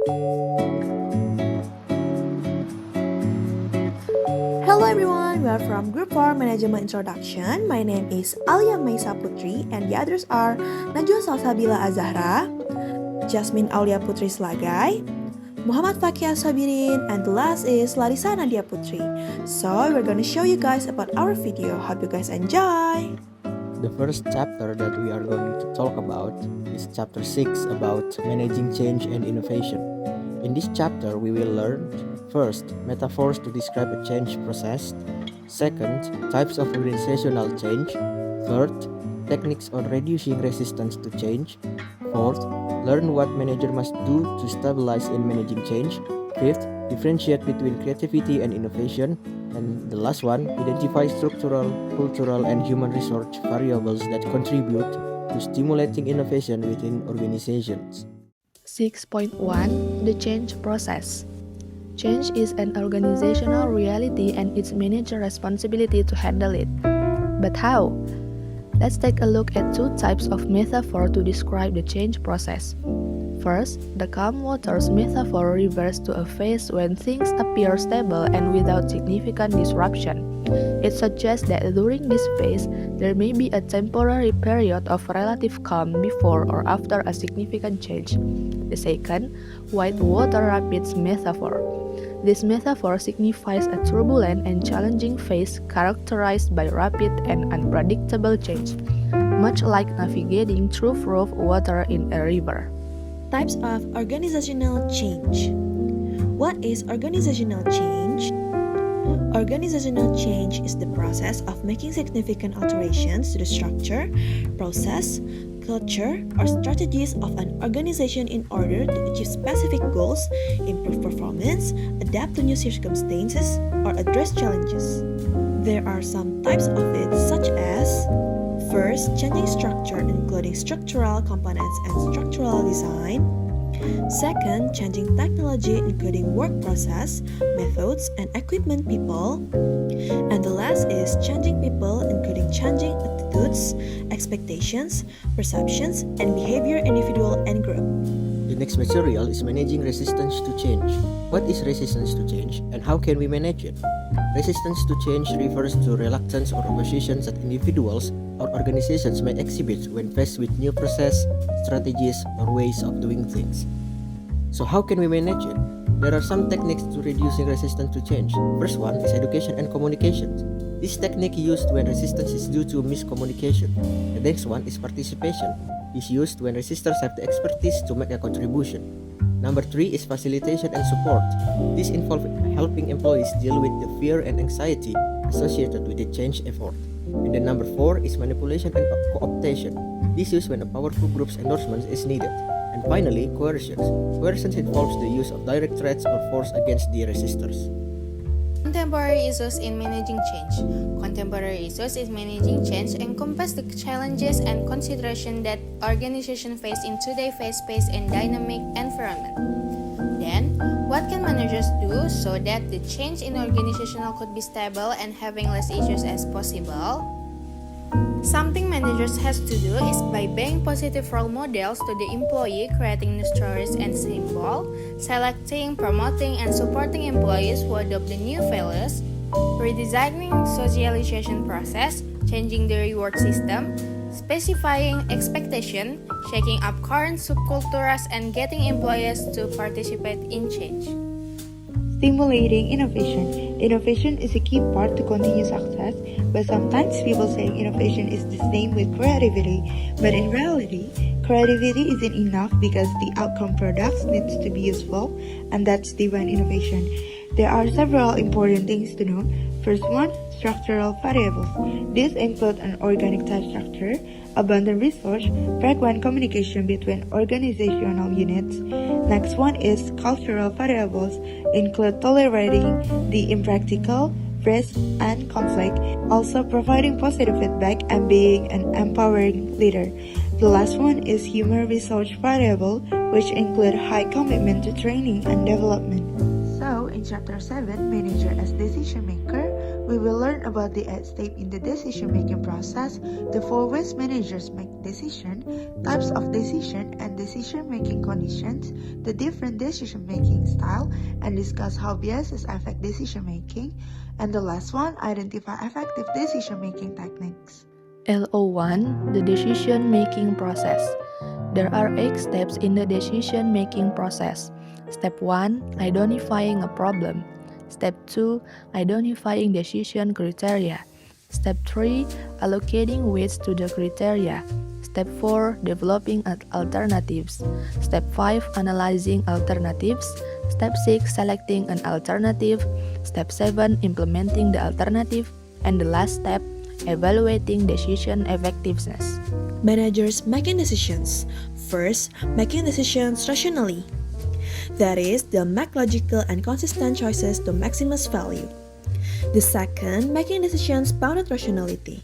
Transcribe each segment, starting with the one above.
Hello everyone, we are from Group 4 Management Introduction. My name is Aliya Maisa Putri and the others are Najwa Salsabila Zahra, Jasmine Aulia Putri Slagai, Muhammad Faqih Sabirin, and the last is Larisa Nadia Putri. So we're gonna show you guys about our video. Hope you guys enjoy! The first chapter that we are going to talk about is chapter 6 about managing change and innovation. In this chapter, we will learn first, metaphors to describe a change process, second, types of organizational change, third, techniques on reducing resistance to change, fourth, learn what manager must do to stabilize in managing change, fifth, differentiate between creativity and innovation, and the last one, identify structural, cultural, and human resource variables that contribute to stimulating innovation within organizations. 6.1 The change process. Change is an organizational reality and it's manager responsibility to handle it. But how? Let's take a look at two types of metaphor to describe the change process. First, the calm waters metaphor refers to a phase when things appear stable and without significant disruption. It suggests that during this phase, there may be a temporary period of relative calm before or after a significant change. The second, white water rapids metaphor. This metaphor signifies a turbulent and challenging phase characterized by rapid and unpredictable change, much like navigating through rough water in a river. Types of organizational change. What is organizational change? Organizational change is the process of making significant alterations to the structure, process, culture, or strategies of an organization in order to achieve specific goals, improve performance, adapt to new circumstances, or address challenges. There are some types of it, such as first, changing structure including structural components and structural design. Second, changing technology including work process, methods, and equipment people. And the last is changing people including changing attitudes, expectations, perceptions, and behavior individual and group. The next material is managing resistance to change. What is resistance to change and how can we manage it? Resistance to change refers to reluctance or opposition that individuals or organizations may exhibit when faced with new process, strategies, or ways of doing things. So how can we manage it? There are some techniques to reducing resistance to change. First one is education and communication. This technique used when resistance is due to miscommunication. The next one is participation. Is used when resistors have the expertise to make a contribution. Number 3 is facilitation and support. This involves helping employees deal with the fear and anxiety associated with the change effort. And then number 4 is manipulation and co-optation. This is used when a powerful group's endorsement is needed. And finally, coercion. Coercion involves the use of direct threats or force against the resistors. Contemporary issues in managing change. Contemporary issues in managing change encompass the challenges and consideration that organizations face in today's fast-paced and dynamic environment. Then, what can managers do so that the change in organizational could be stable and having less issues as possible? Something managers has to do is by being positive role models to the employee, creating new stories and symbols, selecting, promoting, and supporting employees who adopt the new values, redesigning socialization process, changing the reward system, specifying expectation, shaking up current subcultures, and getting employees to participate in change. Stimulating innovation. Innovation is a key part to continue success, but sometimes people say innovation is the same with creativity, but in reality, creativity isn't enough because the outcome products needs to be useful, and that's divine innovation. There are several important things to know. First one, structural variables. These include an organic type structure, abundant resource, frequent communication between organizational units. Next one is cultural variables, include tolerating the impractical, risk, and conflict, also providing positive feedback and being an empowering leader. The last one is human resource variable, which include high commitment to training and development. So, in Chapter 7, Manager as Decision Maker, we will learn about the 8 steps in the decision-making process, the 4 ways managers make decision, types of decision and decision-making conditions, the different decision-making style, and discuss how biases affect decision-making, and the last one, identify effective decision-making techniques. LO1, the decision-making process. There are 8 steps in the decision-making process. Step 1, identifying a problem. Step 2, identifying decision criteria. Step 3, allocating weights to the criteria. Step 4, developing alternatives. Step 5, analyzing alternatives. Step 6, selecting an alternative. Step 7, implementing the alternative. And the last step, evaluating decision effectiveness. Managers making decisions. First, making decisions rationally. That is, they'll make logical and consistent choices to maximize value. The second, making decisions bounded rationality.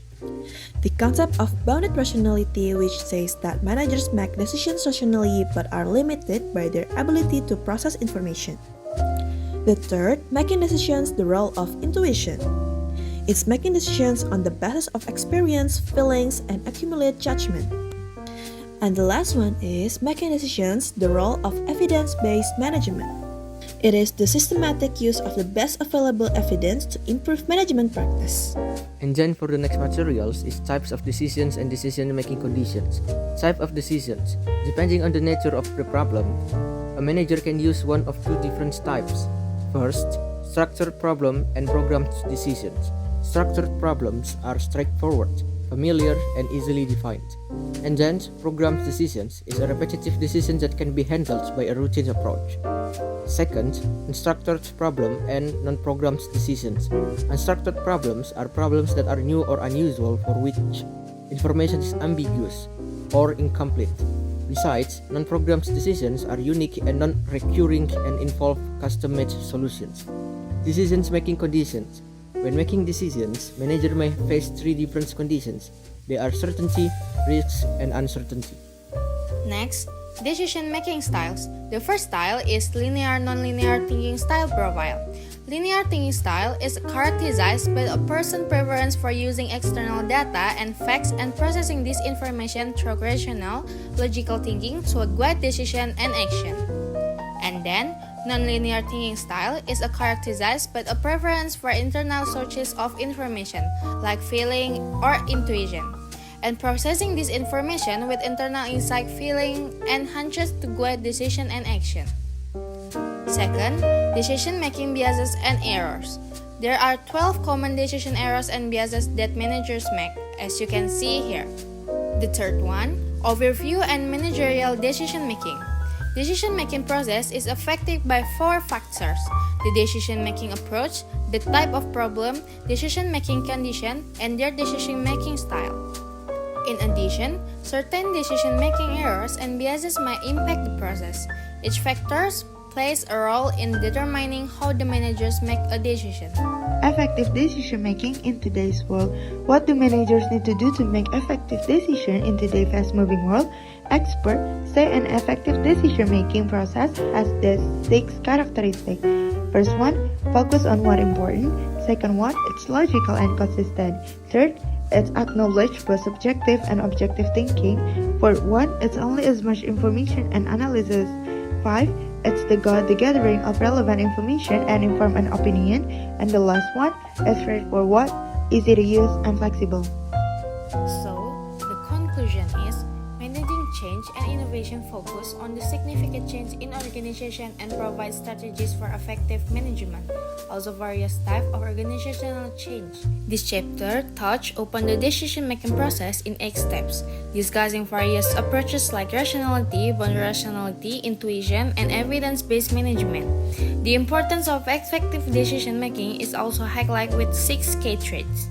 The concept of bounded rationality, which says that managers make decisions rationally but are limited by their ability to process information. The third, making decisions the role of intuition. It's making decisions on the basis of experience, feelings, and accumulated judgment. And the last one is making decisions the role of evidence-based management. It is the systematic use of the best available evidence to improve management practice. And then for the next materials is types of decisions and decision-making conditions. Type of decisions. Depending on the nature of the problem, a manager can use one of 2 different types. First, structured problem and programmed decisions. Structured problems are straightforward, familiar, and easily defined. And then, programmed decisions is a repetitive decision that can be handled by a routine approach. Second, unstructured problem and non-programmed decisions. Unstructured problems are problems that are new or unusual for which information is ambiguous or incomplete. Besides, non-programmed decisions are unique and non-recurring and involve custom-made solutions. Decision-making conditions. When making decisions, manager may face 3 different conditions. They are certainty, risks, and uncertainty. Next, decision-making styles. The first style is linear non-linear thinking style profile. Linear thinking style is characterized by a person's preference for using external data and facts and processing this information through rational, logical thinking to guide decision and action. And then, non-linear thinking style is characterized by a preference for internal sources of information, like feeling or intuition, and processing this information with internal insight, feeling, and hunches to guide decision and action. Second, decision-making biases and errors. There are 12 common decision errors and biases that managers make, as you can see here. The third one, overview and managerial decision-making. Decision-making process is affected by 4 factors: the decision-making approach, the type of problem, decision-making condition, and their decision-making style. In addition, certain decision-making errors and biases may impact the process. Each factor plays a role in determining how the managers make a decision. Effective decision-making in today's world. What do managers need to do to make effective decisions in today's fast-moving world? Experts say an effective decision-making process has these 6 characteristics. First one, focus on what's important. Second one, it's logical and consistent. Third, it's acknowledge both subjective and objective thinking. Fourth one, it's only as much information and analysis. 5, it's the gathering of relevant information and inform an opinion. And the last one, it's straightforward, easy to use, and flexible. So, the conclusion is, managing change and innovation focus on the significant change in organization and provide strategies for effective management, also various types of organizational change. This chapter touched upon the decision-making process in 8 steps, discussing various approaches like rationality, boundary rationality, intuition, and evidence-based management. The importance of effective decision-making is also highlighted with 6 key traits.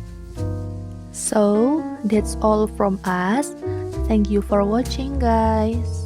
So, that's all from us. Thank you for watching, guys.